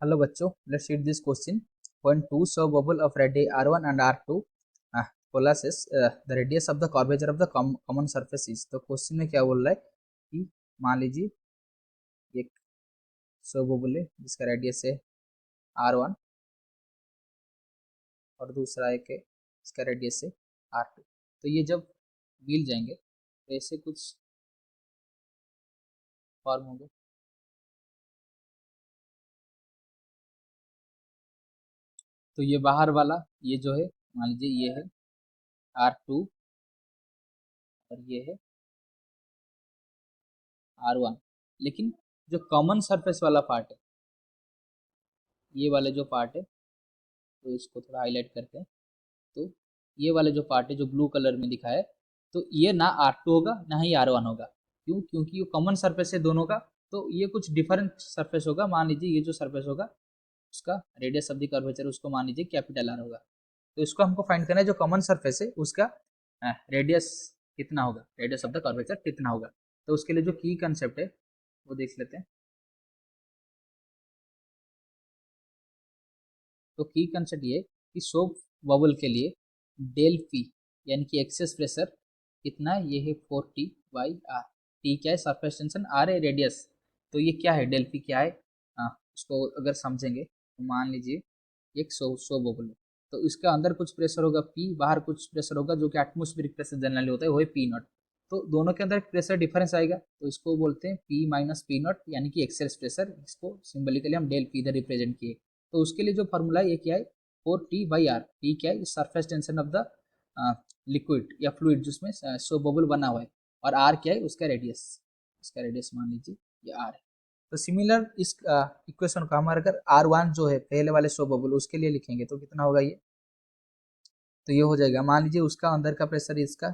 Hello बच्चों, let's read this question. Point 2, show bubble of radii R1 and R2 polarses the radius of the curvature of the common surface is. तो question में क्या बोल रहा है कि मान लीजिए एक शो बबल है जिसका रेडियस है R1 और दूसरा एक है इसका रेडियस है R2. तो ये जब मिल जाएंगे तो ऐसे कुछ फॉर्म होंगे. तो ये बाहर वाला ये जो है मान लीजिए ये है R2 और ये है R1, लेकिन जो कॉमन सरफेस वाला पार्ट है ये वाले जो पार्ट है तो इसको थोड़ा हाईलाइट करते हैं. तो ये वाले जो पार्ट है जो ब्लू कलर में दिखा है तो ये ना R2 होगा ना ही R1 होगा. क्यों? क्योंकि ये कॉमन सरफेस है दोनों का. तो ये कुछ डिफरेंट सरफेस होगा. मान लीजिए ये जो सरफेस होगा उसका रेडियस ऑफ द कर्वेचर उसको मान लीजिए कैपिटल R होगा. तो इसको हमको फाइंड करना है जो कॉमन सरफेस है उसका रेडियस कितना होगा, रेडियस ऑफ द कर्वेचर कितना होगा. तो उसके लिए जो की कंसेप्ट है वो देख लेते हैं. तो की कंसेप्ट ये कि सोप बबल के लिए डेल पी यानी कि एक्सेस प्रेशर कितना है, ये है 4T/R. टी क्या है, सरफेस टेंशन, आर है रेडियस. तो ये क्या है, डेल पी क्या है, उसको अगर समझेंगे तो मान लीजिए एक सो बबल है तो इसका अंदर कुछ प्रेशर होगा पी, बाहर कुछ प्रेशर होगा जो कि एटमोस्फेरिक प्रेशर जनरली होता है वो है पी नॉट. तो दोनों के अंदर प्रेशर डिफरेंस आएगा तो इसको बोलते हैं पी माइनस पी नॉट यानी कि एक्सेस प्रेशर. इसको सिंबलिकली हम डेल पी इधर रिप्रेजेंट किए. तो उसके लिए जो फॉर्मूला है ये क्या है, 4T/R. टी क्या है, surface tension of the liquid या फ्लूइड जिसमें सो बबल बना हुआ है, और आर क्या है उसका रेडियस. इसका रेडियस मान लीजिए ये आर है. तो सिमिलर इस इक्वेशन को हमारे अगर R1 जो है पहले वाले सो बबल उसके लिए लिखेंगे तो कितना होगा ये, तो ये हो जाएगा मान लीजिए उसका अंदर का प्रेशर इसका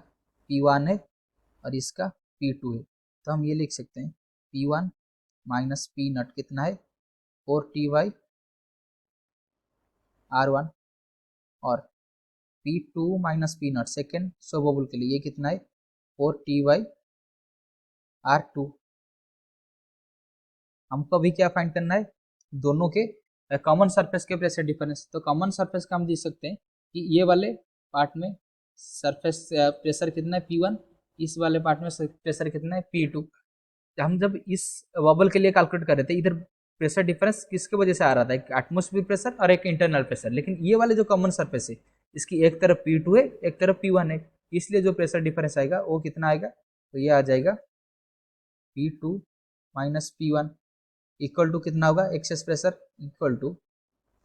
P1 है और इसका P2 है. तो हम ये लिख सकते हैं P1 माइनस पी नॉट कितना है 4T/R1 और P2 minus P not second so bubble के लिए ये कितना है 4T/R2. हमको अभी क्या फाइंड करना है, दोनों के कॉमन सरफेस के प्रेशर डिफरेंस. तो कॉमन सरफेस का हम देख सकते हैं कि ये वाले पार्ट में सरफेस प्रेशर कितना है P1, इस वाले पार्ट में प्रेशर कितना है P2. हम जब इस बबल के लिए कैलकुलेट कर रहे थे इधर प्रेशर डिफरेंस किसके वजह से आ रहा था, एक एटमोस्फेरिक प्रेशर और एक इंटरनल प्रेशर. लेकिन ये वाले जो कॉमन सरफेस है इसकी एक तरफ P2 है एक तरफ P1 है, इसलिए जो प्रेशर डिफरेंस आएगा वो कितना आएगा, तो ये आ जाएगा P2 minus P1 equal to कितना होगा, excess pressure equal to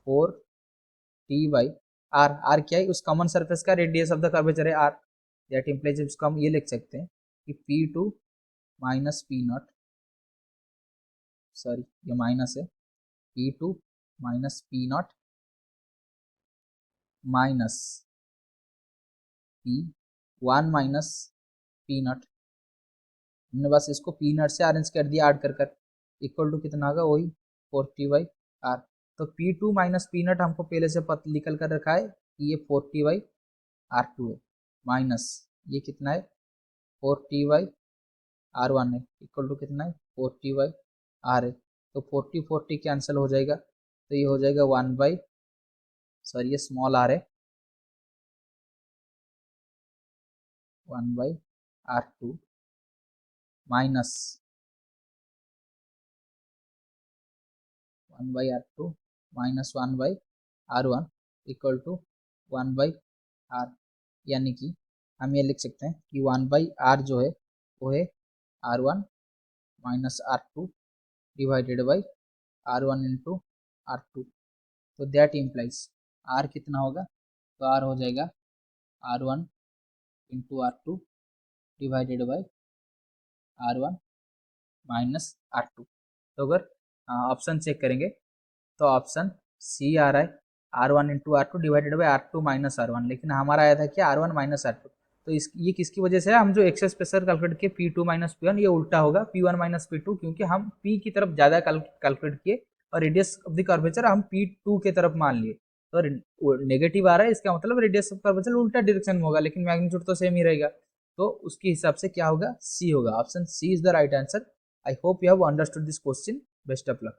4T/R. R क्या है, उस कॉमन सरफेस का रेडियस ऑफ द कर्वेचर है R. दैट इम्प्लाइज इसको हम ये लिख सकते हैं कि P2 minus P not, sorry ये माइनस है, P2 minus P not minus P1 minus P not. हमने बस इसको पी नॉट से अरेंज कर दिया ऐड कर इक्वल टू कितना होगा वही 4T/R. तो P2 माइनस पी नॉट हमको पहले से निकल कर रखा है कि ये 4T/R2 है माइनस ये कितना है 4T/R1 है इक्वल टू कितना है 4T/R है. तो 40 कैंसिल हो जाएगा तो ये हो जाएगा 1 बाई, सॉरी ये स्मॉल आर है, 1/R2 minus 1/R2 minus 1/R1 equal to 1/R. यानी कि हम ये लिख सकते हैं कि 1/R जो है वो है R1 minus R2 divided by R1 into R2. तो दैट इम्प्लाइज R कितना होगा, तो R हो जाएगा R1 into R2 divided by R1 minus R2. तो अगर ऑप्शन चेक करेंगे तो ऑप्शन सी आ रहा है R1 into R2 divided by R2 minus R1, लेकिन हमारा आया था क्या R1 माइनस R2. तो इस ये किसकी वजह से है, हम जो एक्सेस प्रेशर कैलकुलेट किए P2 माइनस P1 ये उल्टा होगा P1 माइनस P2, क्योंकि हम P की तरफ ज़्यादा कैलकुलेट किए और रेडियस ऑफ द कर्वेचर हम P2 के तरफ मान लिए. तो नेगेटिव आ रहा है इसका मतलब रेडियस ऑफ कर्वेचर उल्टा डायरेक्शन में होगा, लेकिन मैग्नीट्यूड तो सेम ही रहेगा. तो उसके हिसाब से क्या होगा, सी होगा. Option C is the right answer. I hope you have understood this question. Best of luck.